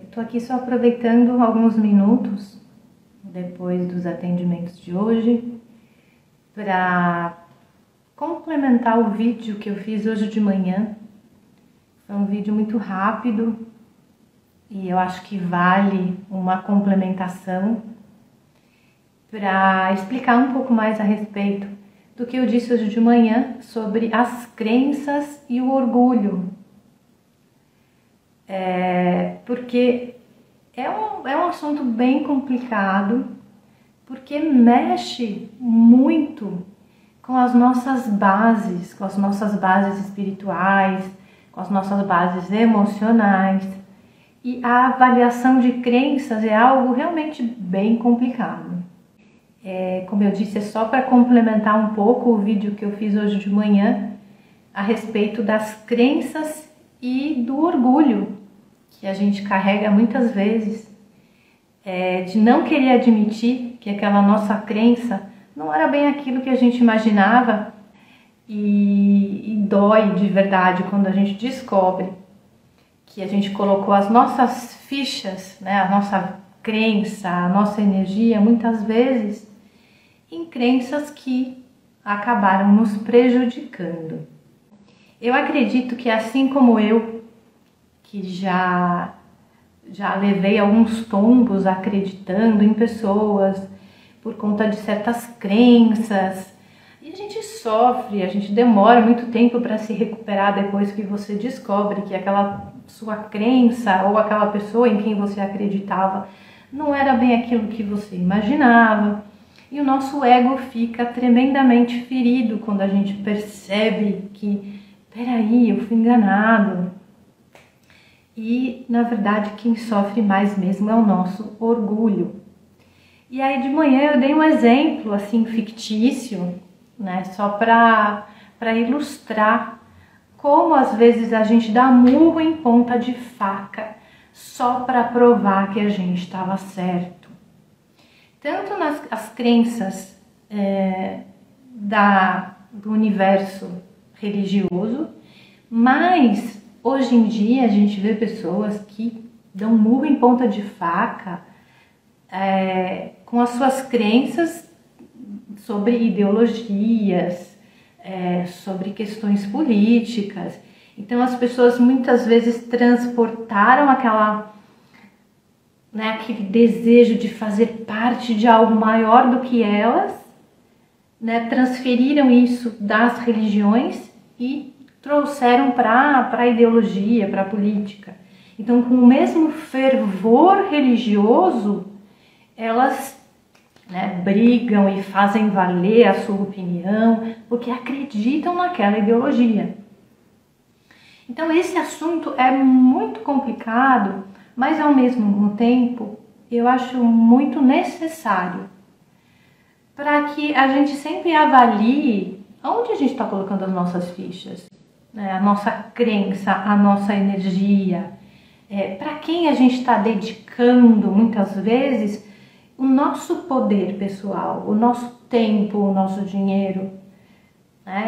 Estou aqui só aproveitando alguns minutos depois dos atendimentos de hoje para complementar o vídeo que eu fiz hoje de manhã. Foi um vídeo muito rápido e eu acho que vale uma complementação para explicar um pouco mais a respeito do que eu disse hoje de manhã sobre as crenças e o orgulho. Porque é um assunto bem complicado, porque mexe muito com as nossas bases espirituais, com as nossas bases emocionais. E a avaliação de crenças é algo realmente bem complicado. Como eu disse, é só para complementar um pouco o vídeo que eu fiz hoje de manhã a respeito das crenças e do orgulho que a gente carrega muitas vezes, de não querer admitir que aquela nossa crença não era bem aquilo que a gente imaginava, e dói de verdade quando a gente descobre que a gente colocou as nossas fichas, né, a nossa crença, a nossa energia, muitas vezes, em crenças que acabaram nos prejudicando. Eu acredito que assim como eu, que já levei alguns tombos acreditando em pessoas por conta de certas crenças, e a gente sofre, a gente demora muito tempo para se recuperar depois que você descobre que aquela sua crença ou aquela pessoa em quem você acreditava não era bem aquilo que você imaginava, e o nosso ego fica tremendamente ferido quando a gente percebe que, peraí, eu fui enganado. E, na verdade, quem sofre mais mesmo é o nosso orgulho. E aí, de manhã, eu dei um exemplo, assim, fictício, né? Só para ilustrar como, às vezes, a gente dá murro em ponta de faca só para provar que a gente estava certo. Tanto nas crenças do universo religioso, mas hoje em dia a gente vê pessoas que dão murro em ponta de faca com as suas crenças sobre ideologias, sobre questões políticas. Então as pessoas muitas vezes transportaram aquele desejo de fazer parte de algo maior do que elas, né, transferiram isso das religiões e trouxeram para a ideologia, para a política. Então, com o mesmo fervor religioso, elas, né, brigam e fazem valer a sua opinião, porque acreditam naquela ideologia. Então, esse assunto é muito complicado, mas ao mesmo tempo, eu acho muito necessário para que a gente sempre avalie onde a gente está colocando as nossas fichas, a nossa crença, a nossa energia, para quem a gente está dedicando muitas vezes o nosso poder pessoal, o nosso tempo, o nosso dinheiro.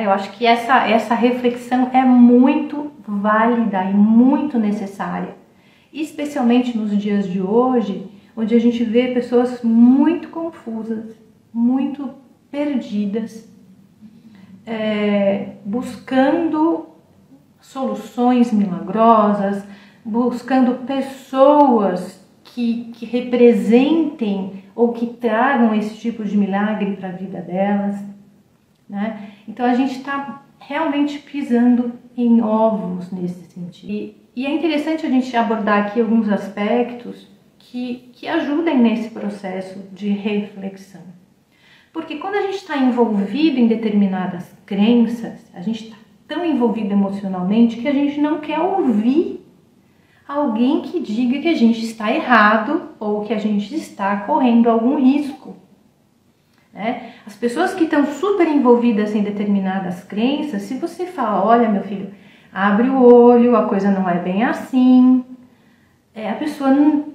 Eu acho que essa reflexão é muito válida e muito necessária, especialmente nos dias de hoje, onde a gente vê pessoas muito confusas, muito perdidas, buscando soluções milagrosas, buscando pessoas que representem ou que tragam esse tipo de milagre para a vida delas, né? Então a gente está realmente pisando em ovos nesse sentido. E é interessante a gente abordar aqui alguns aspectos que ajudem nesse processo de reflexão. Porque quando a gente está envolvido em determinadas crenças, a gente está tão envolvido emocionalmente que a gente não quer ouvir alguém que diga que a gente está errado ou que a gente está correndo algum risco. As pessoas que estão super envolvidas em determinadas crenças, se você fala, olha meu filho, abre o olho, a coisa não é bem assim, a pessoa não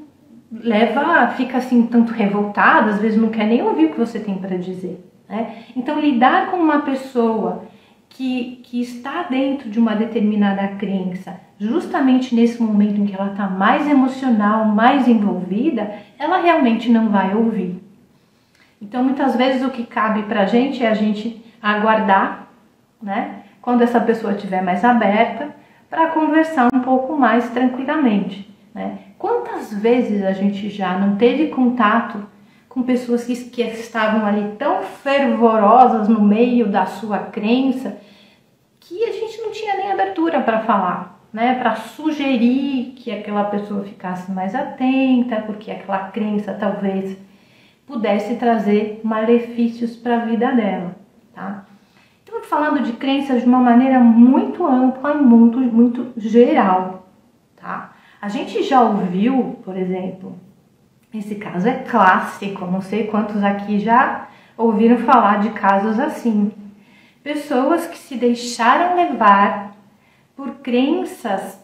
fica assim tanto revoltada, às vezes não quer nem ouvir o que você tem para dizer. Então lidar com uma pessoa que está dentro de uma determinada crença, justamente nesse momento em que ela está mais emocional, mais envolvida, ela realmente não vai ouvir. Então, muitas vezes o que cabe para a gente é a gente aguardar, né, quando essa pessoa estiver mais aberta, para conversar um pouco mais tranquilamente, né? Quantas vezes a gente já não teve contato com pessoas que estavam ali tão fervorosas no meio da sua crença, que a gente não tinha nem abertura para falar, né? Para sugerir que aquela pessoa ficasse mais atenta, porque aquela crença talvez pudesse trazer malefícios para a vida dela, tá? Então, falando de crenças de uma maneira muito ampla e muito geral, tá? A gente já ouviu, por exemplo, esse caso é clássico, não sei quantos aqui já ouviram falar de casos assim. Pessoas que se deixaram levar por crenças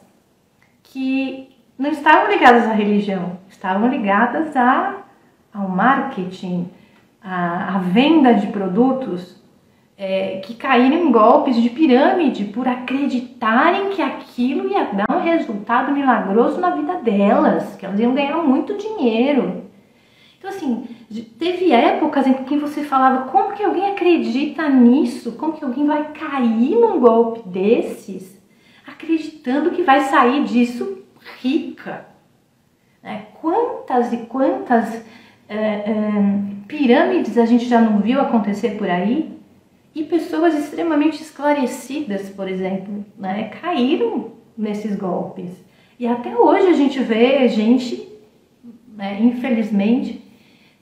que não estavam ligadas à religião, estavam ligadas ao marketing, à venda de produtos, que caíram em golpes de pirâmide por acreditarem que aquilo ia dar um resultado milagroso na vida delas, que elas iam ganhar muito dinheiro. Então, assim, teve épocas em que você falava, como que alguém acredita nisso? Como que alguém vai cair num golpe desses, acreditando que vai sair disso rica? Quantas e quantas pirâmides a gente já não viu acontecer por aí? E pessoas extremamente esclarecidas, por exemplo, né, caíram nesses golpes. E até hoje a gente vê gente, né, infelizmente,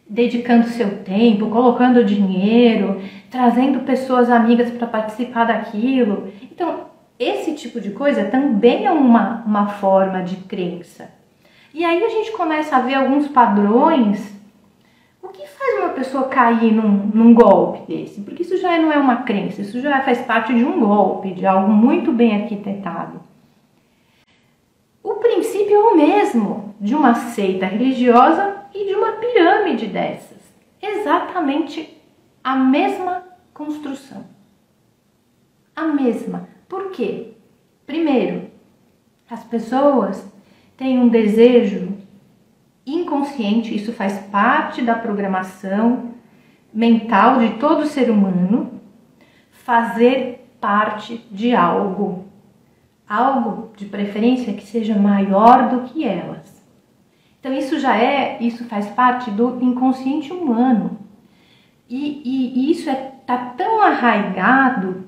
dedicando seu tempo, colocando dinheiro, trazendo pessoas amigas para participar daquilo. Então, esse tipo de coisa também é uma forma de crença. E aí a gente começa a ver alguns padrões. O que faz uma pessoa cair num golpe desse? Porque isso já não é uma crença, isso já faz parte de um golpe, de algo muito bem arquitetado. O princípio é o mesmo de uma seita religiosa e de uma pirâmide dessas. Exatamente a mesma construção. A mesma. Por quê? Primeiro, as pessoas têm um desejo inconsciente, isso faz parte da programação mental de todo ser humano, fazer parte de algo de preferência que seja maior do que elas. Então isso faz parte do inconsciente humano e isso tá tão arraigado,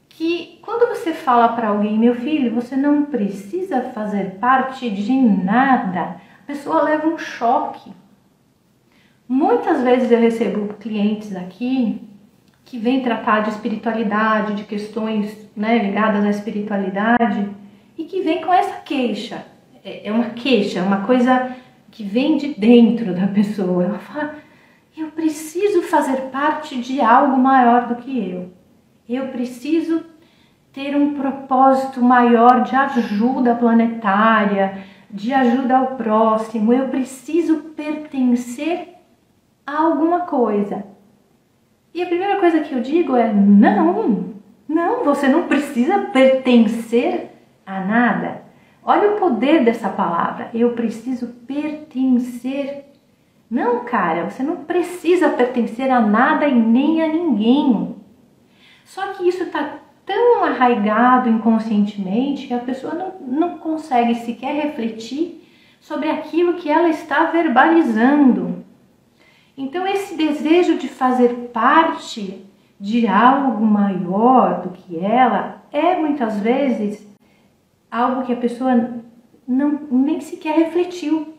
que quando você fala para alguém, meu filho, você não precisa fazer parte de nada, a pessoa leva um choque. Muitas vezes eu recebo clientes aqui que vêm tratar de espiritualidade, de questões, né, ligadas à espiritualidade, e que vêm com essa queixa. É uma queixa, uma coisa que vem de dentro da pessoa. Ela fala, eu preciso fazer parte de algo maior do que eu. Eu preciso ter um propósito maior de ajuda planetária, de ajuda ao próximo. Eu preciso pertencer a alguma coisa. E a primeira coisa que eu digo é, não, você não precisa pertencer a nada. Olha o poder dessa palavra, eu preciso pertencer. Não, cara, você não precisa pertencer a nada e nem a ninguém. Só que isso está tão arraigado inconscientemente que a pessoa não consegue sequer refletir sobre aquilo que ela está verbalizando. Então esse desejo de fazer parte de algo maior do que ela é muitas vezes algo que a pessoa nem sequer refletiu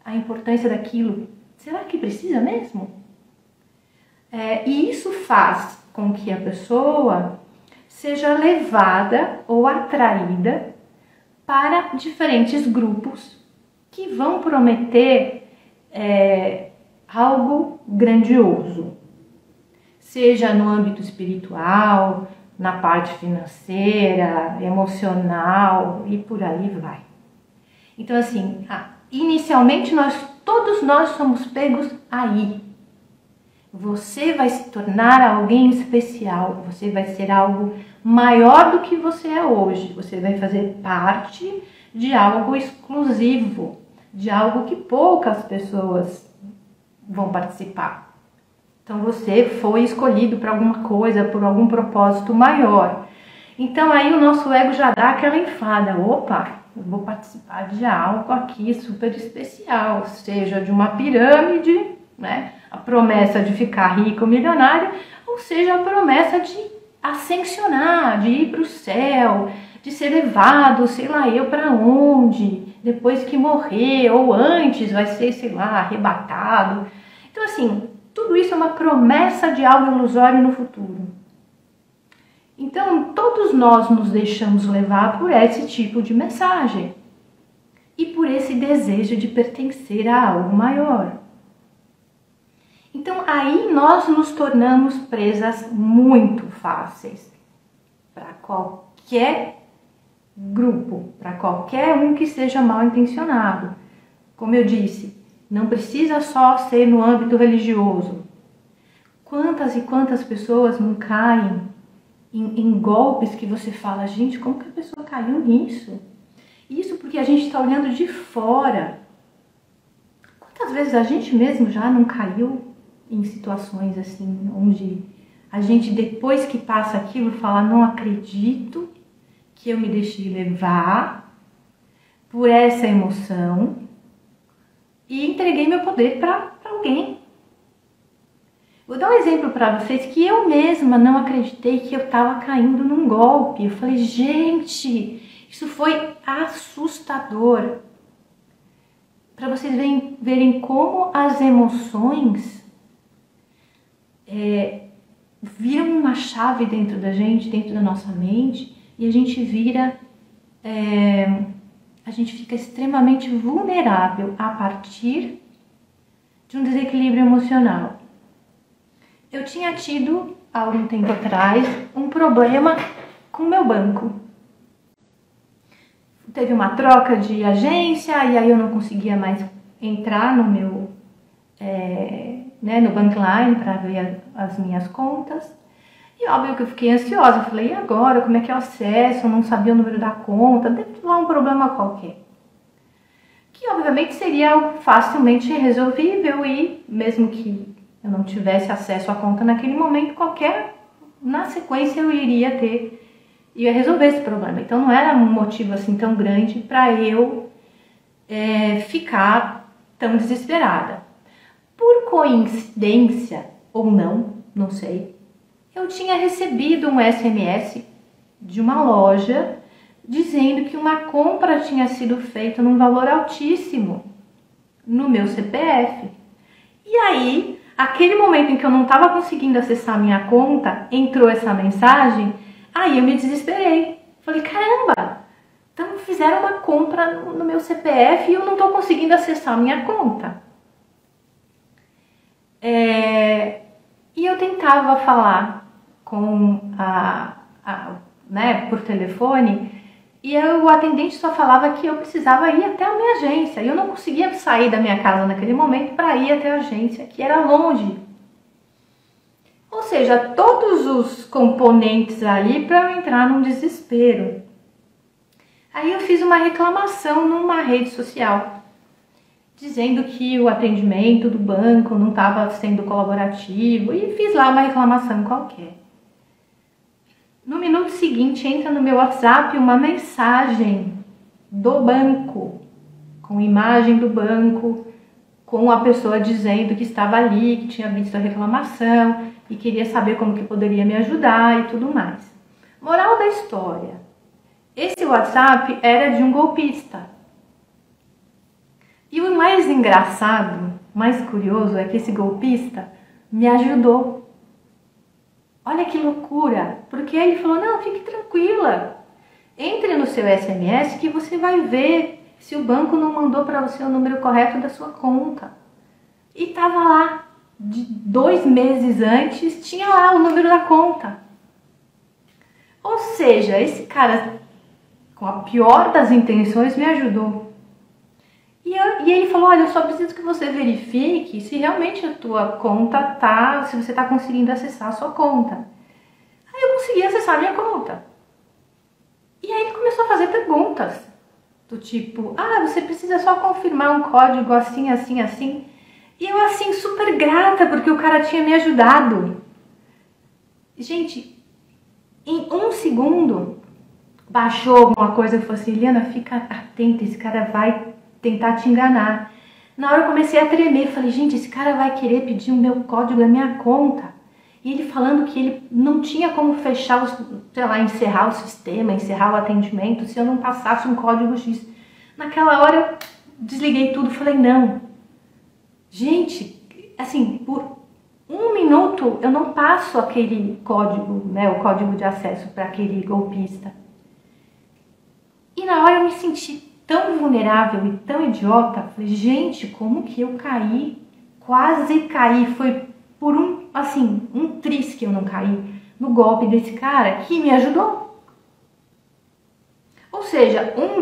a importância daquilo. Será que precisa mesmo? E isso faz com que a pessoa seja levada ou atraída para diferentes grupos que vão prometer algo grandioso, seja no âmbito espiritual, na parte financeira, emocional e por aí vai. Então, assim, inicialmente todos nós somos pegos aí. Você vai se tornar alguém especial, você vai ser algo maior do que você é hoje. Você vai fazer parte de algo exclusivo, de algo que poucas pessoas vão participar. Então você foi escolhido para alguma coisa, por algum propósito maior. Então aí o nosso ego já dá aquela enfada. Opa, eu vou participar de algo aqui super especial, seja de uma pirâmide, né? A promessa de ficar rico, milionário, ou seja, a promessa de ascensionar, de ir para o céu, de ser levado, sei lá eu para onde, depois que morrer, ou antes vai ser, sei lá, arrebatado. Então assim, tudo isso é uma promessa de algo ilusório no futuro. Então, todos nós nos deixamos levar por esse tipo de mensagem e por esse desejo de pertencer a algo maior. Então, aí nós nos tornamos presas muito fáceis para qualquer grupo, para qualquer um que seja mal intencionado. Como eu disse, não precisa só ser no âmbito religioso. Quantas e quantas pessoas não caem em golpes que você fala, gente, como que a pessoa caiu nisso? Isso porque a gente está olhando de fora. Quantas vezes a gente mesmo já não caiu em situações assim, onde a gente, depois que passa aquilo, fala, não acredito que eu me deixei levar por essa emoção e entreguei meu poder para alguém. Vou dar um exemplo para vocês que eu mesma não acreditei que eu estava caindo num golpe. Eu falei, gente, isso foi assustador. Para vocês verem como as emoções viram uma chave dentro da gente, dentro da nossa mente, e a gente fica extremamente vulnerável a partir de um desequilíbrio emocional. Eu tinha tido, há algum tempo atrás, um problema com o meu banco. Teve uma troca de agência e aí eu não conseguia mais entrar no meu no Bankline para ver as minhas contas. E óbvio que eu fiquei ansiosa. Eu falei, e agora? Como é que é o acesso? Eu não sabia o número da conta. Deve ter lá um problema qualquer. Que obviamente seria algo facilmente resolvível e mesmo que eu não tivesse acesso à conta naquele momento, na sequência eu ia resolver esse problema. Então não era um motivo assim tão grande para eu ficar tão desesperada. Por coincidência ou não sei, eu tinha recebido um SMS de uma loja dizendo que uma compra tinha sido feita num valor altíssimo no meu CPF. E aí, aquele momento em que eu não estava conseguindo acessar a minha conta, entrou essa mensagem, aí eu me desesperei. Falei, caramba, então fizeram uma compra no meu CPF e eu não estou conseguindo acessar a minha conta. E eu tentava falar com por telefone e o atendente só falava que eu precisava ir até a minha agência. E eu não conseguia sair da minha casa naquele momento para ir até a agência, que era longe. Ou seja, todos os componentes ali para eu entrar num desespero. Aí eu fiz uma reclamação numa rede social, dizendo que o atendimento do banco não estava sendo colaborativo e fiz lá uma reclamação qualquer. No minuto seguinte entra no meu WhatsApp uma mensagem do banco, com imagem do banco, com a pessoa dizendo que estava ali, que tinha visto a reclamação e queria saber como que poderia me ajudar e tudo mais. Moral da história, esse WhatsApp era de um golpista. E o mais engraçado, mais curioso é que esse golpista me ajudou. Olha que loucura, porque ele falou, não, fique tranquila, entre no seu SMS que você vai ver se o banco não mandou para você o número correto da sua conta. E estava lá, 2 meses antes, tinha lá o número da conta. Ou seja, esse cara, com a pior das intenções, me ajudou. E ele falou, olha, eu só preciso que você verifique se realmente a tua conta se você está conseguindo acessar a sua conta. Aí eu consegui acessar a minha conta. E aí ele começou a fazer perguntas, do tipo, você precisa só confirmar um código assim, assim, assim. E eu assim, super grata, porque o cara tinha me ajudado. Gente, em 1 segundo, baixou alguma coisa e falou assim, Eliana, fica atenta, esse cara vai tentar te enganar. Na hora eu comecei a tremer, falei, gente, esse cara vai querer pedir o meu código da minha conta. E ele falando que ele não tinha como fechar, encerrar o sistema, encerrar o atendimento, se eu não passasse um código X. Naquela hora eu desliguei tudo e falei, não. Gente, assim, por 1 minuto eu não passo aquele código, né, o código de acesso para aquele golpista. E na hora eu me senti tão vulnerável e tão idiota, falei, gente, como que eu caí? Quase caí, foi por um tris que eu não caí no golpe desse cara que me ajudou. Ou seja, um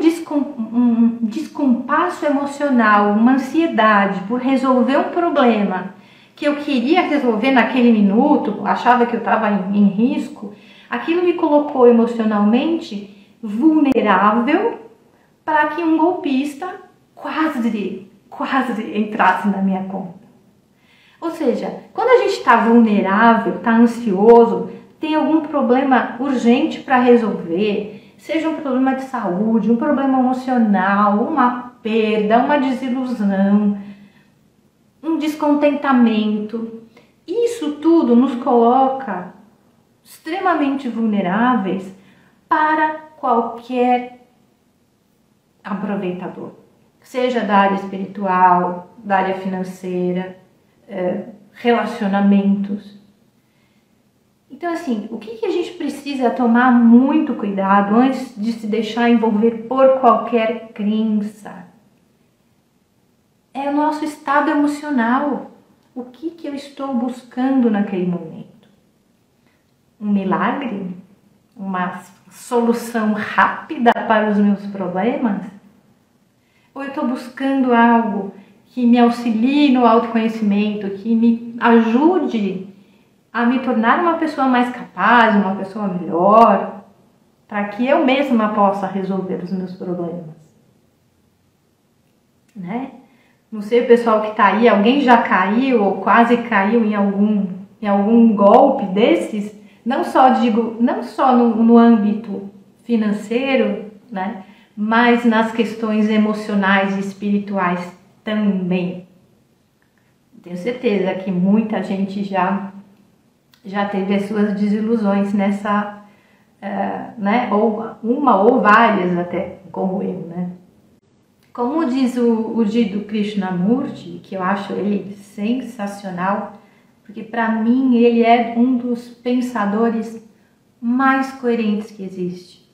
descompasso emocional, uma ansiedade por resolver um problema que eu queria resolver naquele minuto, achava que eu estava em risco, aquilo me colocou emocionalmente vulnerável para que um golpista quase entrasse na minha conta. Ou seja, quando a gente está vulnerável, está ansioso, tem algum problema urgente para resolver, seja um problema de saúde, um problema emocional, uma perda, uma desilusão, um descontentamento, isso tudo nos coloca extremamente vulneráveis para qualquer aproveitador, seja da área espiritual, da área financeira, relacionamentos. Então, assim, o que a gente precisa tomar muito cuidado antes de se deixar envolver por qualquer crença? É o nosso estado emocional. O que eu estou buscando naquele momento? Um milagre? Uma solução rápida para os meus problemas? Ou eu estou buscando algo que me auxilie no autoconhecimento, que me ajude a me tornar uma pessoa mais capaz, uma pessoa melhor, para que eu mesma possa resolver os meus problemas, né? Não sei o pessoal que está aí, alguém já caiu ou quase caiu em algum golpe desses? Não só no âmbito financeiro, né? Mas nas questões emocionais e espirituais também. Tenho certeza que muita gente já teve as suas desilusões nessa, né? Ou uma ou várias até, como eu, né? Como diz o Jiddu Krishnamurti, que eu acho ele sensacional, porque para mim ele é um dos pensadores mais coerentes que existe.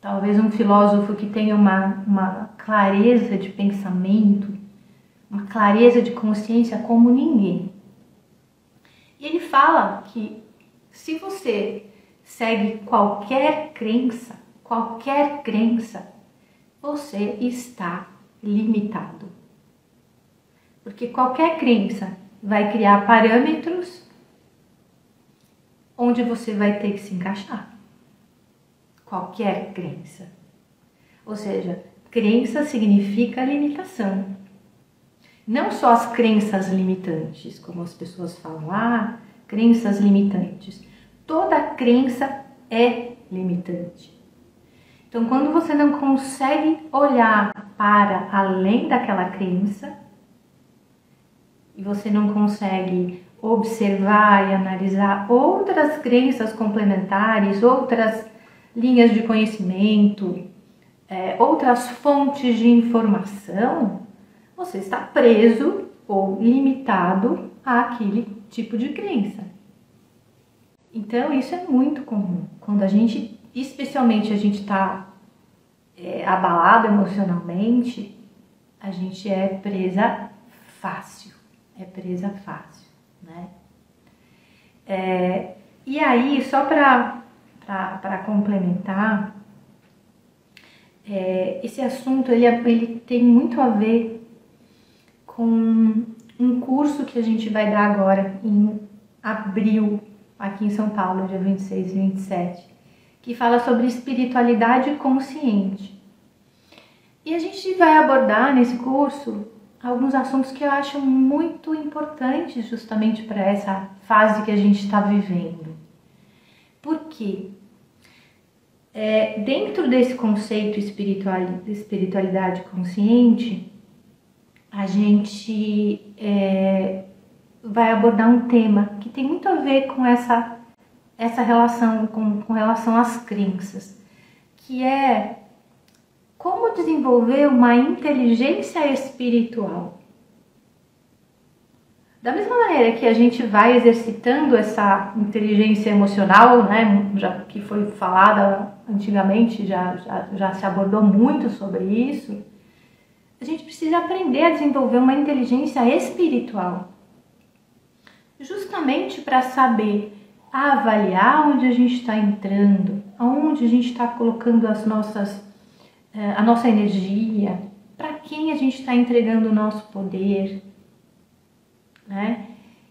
Talvez um filósofo que tenha uma clareza de pensamento, uma clareza de consciência como ninguém. E ele fala que se você segue qualquer crença, você está limitado. Porque qualquer crença vai criar parâmetros onde você vai ter que se encaixar. Qualquer crença. Ou seja, crença significa limitação. Não só as crenças limitantes, como as pessoas falam, crenças limitantes. Toda crença é limitante. Então, quando você não consegue olhar para além daquela crença, e você não consegue observar e analisar outras crenças complementares, outras linhas de conhecimento, outras fontes de informação, você está preso ou limitado àquele tipo de crença. Então, isso é muito comum. Quando especialmente a gente está abalado emocionalmente, a gente é presa fácil. Né? E aí, só para complementar, Esse assunto ele tem muito a ver com um curso que a gente vai dar agora em abril, aqui em São Paulo, dia 26 e 27, que fala sobre espiritualidade consciente. E a gente vai abordar nesse curso alguns assuntos que eu acho muito importantes justamente para essa fase que a gente está vivendo. Por quê? Dentro desse conceito de espiritualidade consciente, a gente vai abordar um tema que tem muito a ver com essa relação, com relação às crenças, que é como desenvolver uma inteligência espiritual. Da mesma maneira que a gente vai exercitando essa inteligência emocional, né, já que foi falada antigamente, já se abordou muito sobre isso, a gente precisa aprender a desenvolver uma inteligência espiritual, justamente para saber avaliar onde a gente está entrando, aonde a gente está colocando a nossa energia, para quem a gente está entregando o nosso poder, né?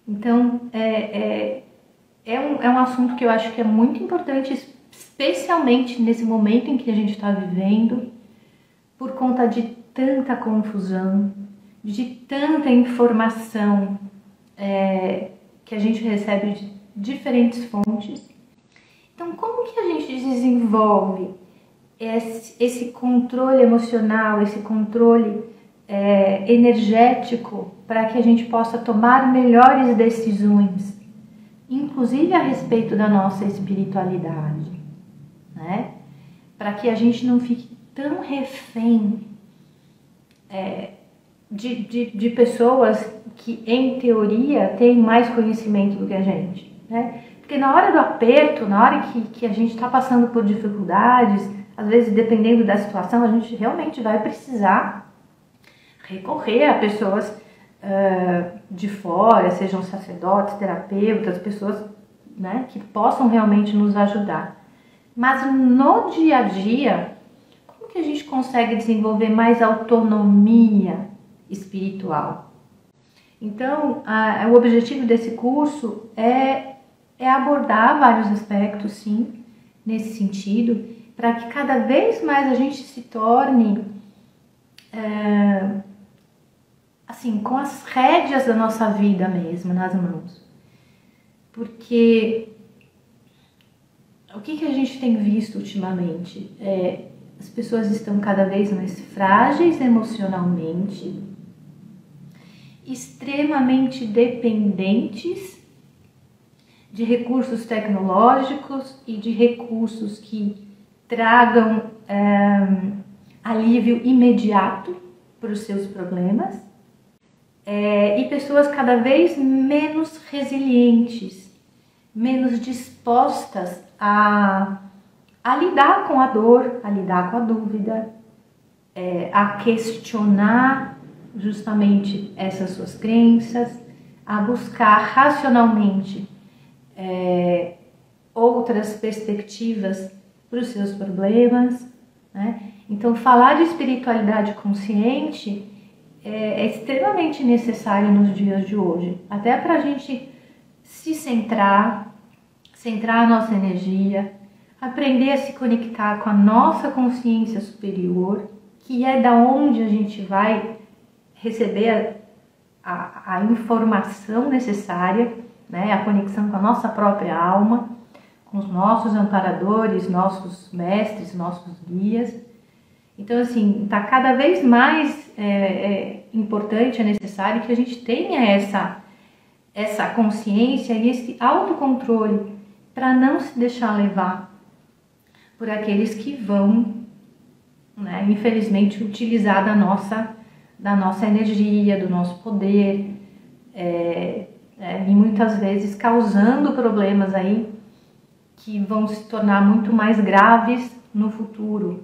Então, é um assunto que eu acho que é muito importante, especialmente nesse momento em que a gente está vivendo, por conta de tanta confusão, de tanta informação que a gente recebe de diferentes fontes. Então, como que a gente desenvolve esse controle emocional, esse controle energético, para que a gente possa tomar melhores decisões, inclusive a respeito da nossa espiritualidade, né? Para que a gente não fique tão refém de pessoas que, em teoria, têm mais conhecimento do que a gente, né? Porque na hora do aperto, na hora que a gente está passando por dificuldades, às vezes, dependendo da situação, a gente realmente vai precisar recorrer a pessoas de fora, sejam sacerdotes, terapeutas, pessoas, né, que possam realmente nos ajudar. Mas no dia a dia, como que a gente consegue desenvolver mais autonomia espiritual? Então, o objetivo desse curso é abordar vários aspectos, sim, nesse sentido, para que cada vez mais a gente se torne assim, com as rédeas da nossa vida mesmo nas mãos. Porque o que a gente tem visto ultimamente? As pessoas estão cada vez mais frágeis emocionalmente, extremamente dependentes de recursos tecnológicos e de recursos que tragam alívio imediato para os seus problemas, e pessoas cada vez menos resilientes, menos dispostas a lidar com a dor, a lidar com a dúvida, a questionar justamente essas suas crenças, a buscar racionalmente outras perspectivas para os seus problemas, né? Então, falar de espiritualidade consciente é extremamente necessário nos dias de hoje, até para a gente se centrar a nossa energia, aprender a se conectar com a nossa consciência superior, que é da onde a gente vai receber a informação necessária, né? A conexão com a nossa própria alma, com os nossos amparadores, nossos mestres, nossos guias. Então, assim, está cada vez mais importante, é necessário que a gente tenha essa consciência e esse autocontrole para não se deixar levar por aqueles que vão, né, infelizmente, utilizar da nossa energia, do nosso poder, e muitas vezes causando problemas aí que vão se tornar muito mais graves no futuro.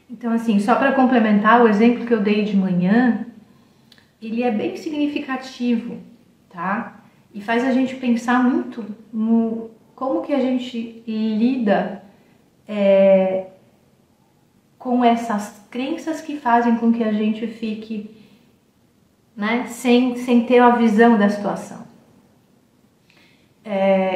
Então, assim, só para complementar, o exemplo que eu dei de manhã, ele é bem significativo, tá? E faz a gente pensar muito no como que a gente lida com essas crenças que fazem com que a gente fique, né, sem ter a visão da situação.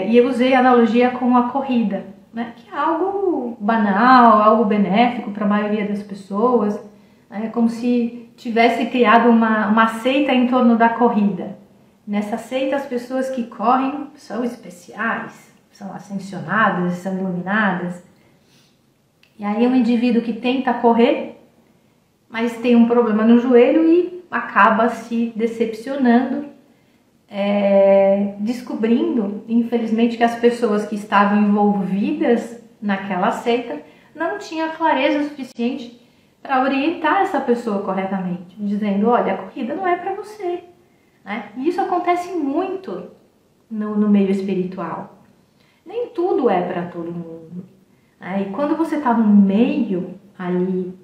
E eu usei a analogia com a corrida, né, que é algo banal, algo benéfico para a maioria das pessoas, né, como se tivesse criado uma seita em torno da corrida. Nessa seita, as pessoas que correm são especiais, são ascensionadas, são iluminadas. E aí um indivíduo que tenta correr, mas tem um problema no joelho e acaba se decepcionando, descobrindo, infelizmente, que as pessoas que estavam envolvidas naquela seita não tinham clareza suficiente para orientar essa pessoa corretamente, dizendo, olha, a corrida não é para você. Né? E isso acontece muito no meio espiritual. Nem tudo é para todo mundo. E quando você está no meio ali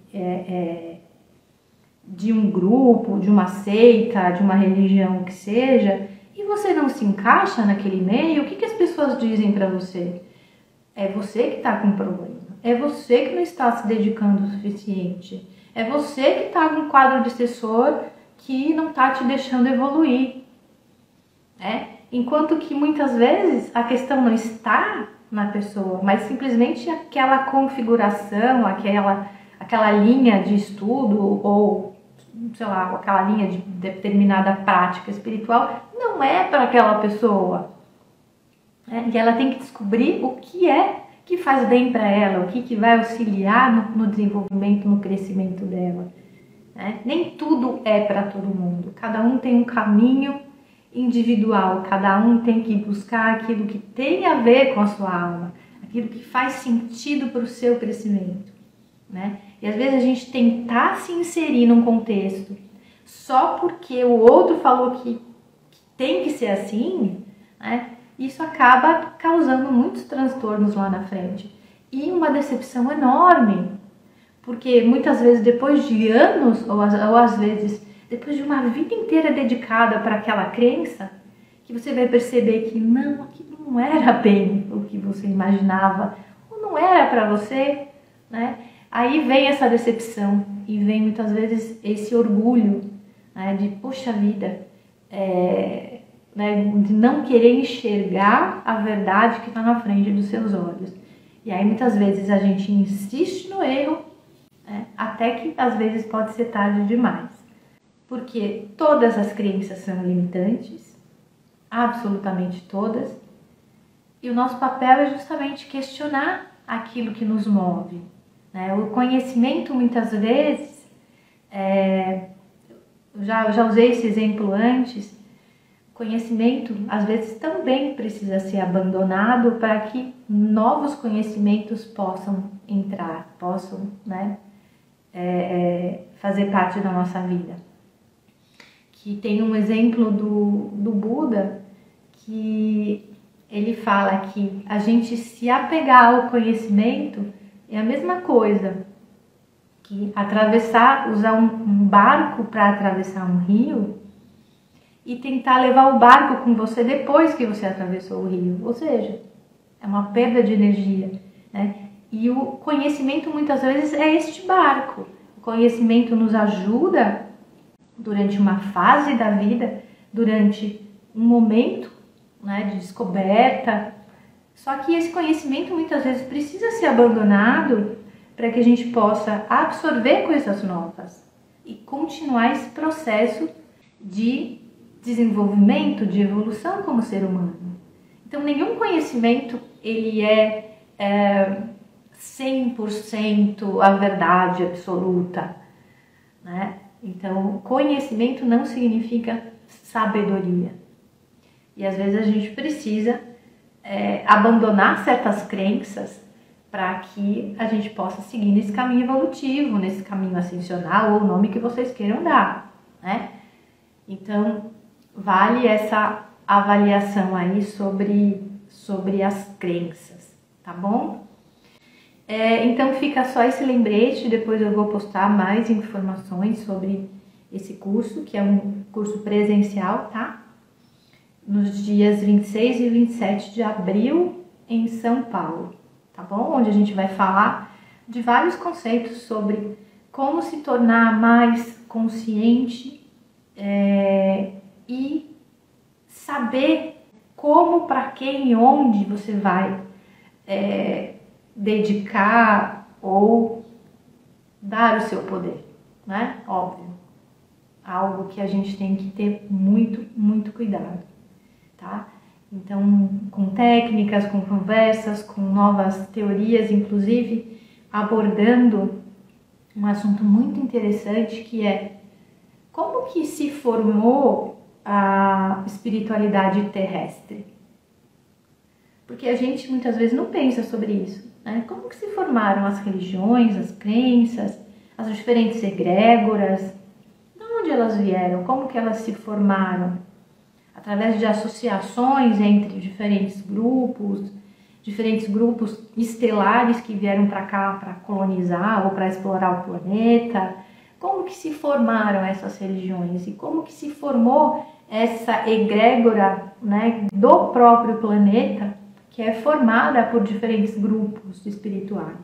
de um grupo, de uma seita, de uma religião que seja, e você não se encaixa naquele meio, o que as pessoas dizem para você? É você que está com problema, é você que não está se dedicando o suficiente, é você que está com um quadro obsessor que não está te deixando evoluir. Enquanto que muitas vezes a questão não está na pessoa, mas simplesmente aquela configuração, aquela linha de estudo ou, sei lá, aquela linha de determinada prática espiritual não é para aquela pessoa. E ela tem que descobrir o que é que faz bem para ela, o que vai auxiliar no desenvolvimento, no crescimento dela. Nem tudo é para todo mundo, cada um tem um caminho individual, cada um tem que buscar aquilo que tem a ver com a sua alma, aquilo que faz sentido para o seu crescimento, né? E às vezes a gente tentar se inserir num contexto só porque o outro falou que tem que ser assim, né? Isso acaba causando muitos transtornos lá na frente e uma decepção enorme, porque muitas vezes depois de anos ou às vezes depois de uma vida inteira dedicada para aquela crença, que você vai perceber que não, aquilo não era bem o que você imaginava, ou não era para você, né? Aí vem essa decepção e vem muitas vezes esse orgulho, né, de, poxa vida, né, de não querer enxergar a verdade que está na frente dos seus olhos. E aí muitas vezes a gente insiste no erro, né, até que às vezes pode ser tarde demais. Porque todas as crenças são limitantes, absolutamente todas, e o nosso papel é justamente questionar aquilo que nos move. Né? O conhecimento, muitas vezes, já usei esse exemplo antes, conhecimento, às vezes, também precisa ser abandonado para que novos conhecimentos possam entrar, possam, né, fazer parte da nossa vida. Que tem um exemplo do Buda, que ele fala que a gente se apegar ao conhecimento é a mesma coisa que usar um barco para atravessar um rio e tentar levar o barco com você depois que você atravessou o rio. Ou seja, é uma perda de energia, né? E o conhecimento muitas vezes é este barco. O conhecimento nos ajuda durante uma fase da vida, durante um momento, né, de descoberta. Só que esse conhecimento muitas vezes precisa ser abandonado para que a gente possa absorver coisas novas e continuar esse processo de desenvolvimento, de evolução como ser humano. Então, nenhum conhecimento ele é 100% a verdade absoluta, né? Então, conhecimento não significa sabedoria. E às vezes a gente precisa abandonar certas crenças para que a gente possa seguir nesse caminho evolutivo, nesse caminho ascensional, ou o nome que vocês queiram dar, né? Então, vale essa avaliação aí sobre as crenças, tá bom? Então fica só esse lembrete, depois eu vou postar mais informações sobre esse curso, que é um curso presencial, tá? Nos dias 26 e 27 de abril em São Paulo, tá bom? Onde a gente vai falar de vários conceitos sobre como se tornar mais consciente e saber como, para quem e onde você vai dedicar ou dar o seu poder, né? Óbvio, algo que a gente tem que ter muito, muito cuidado, tá? Então, com técnicas, com conversas, com novas teorias, inclusive abordando um assunto muito interessante que é como que se formou a espiritualidade terrestre. Porque a gente muitas vezes não pensa sobre isso, né? Como que se formaram as religiões, as crenças, as diferentes egrégoras, de onde elas vieram, como que elas se formaram? Através de associações entre diferentes grupos estelares que vieram para cá para colonizar ou para explorar o planeta. Como que se formaram essas religiões e como que se formou essa egrégora, né, do próprio planeta, que é formada por diferentes grupos espirituais,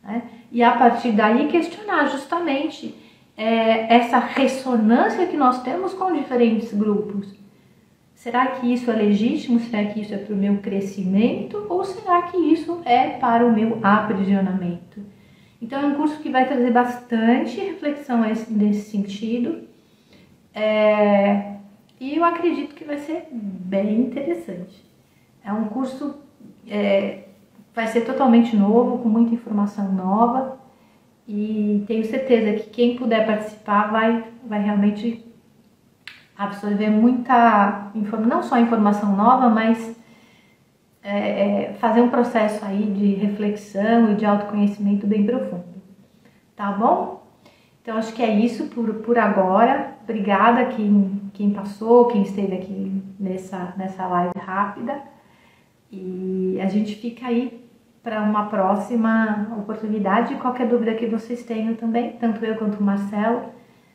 né? E a partir daí questionar justamente essa ressonância que nós temos com diferentes grupos. Será que isso é legítimo? Será que isso é para o meu crescimento? Ou será que isso é para o meu aprisionamento? Então é um curso que vai trazer bastante reflexão nesse sentido. E eu acredito que vai ser bem interessante. É um curso, vai ser totalmente novo, com muita informação nova. E tenho certeza que quem puder participar vai realmente absorver muita informação, não só informação nova, mas fazer um processo aí de reflexão e de autoconhecimento bem profundo. Tá bom? Então acho que é isso por agora. Obrigada quem passou, quem esteve aqui nessa live rápida. E a gente fica aí para uma próxima oportunidade. Qualquer dúvida que vocês tenham também, tanto eu quanto o Marcelo,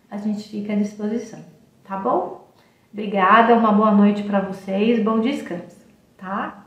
a gente fica à disposição. Tá bom? Obrigada, uma boa noite para vocês, bom descanso, tá?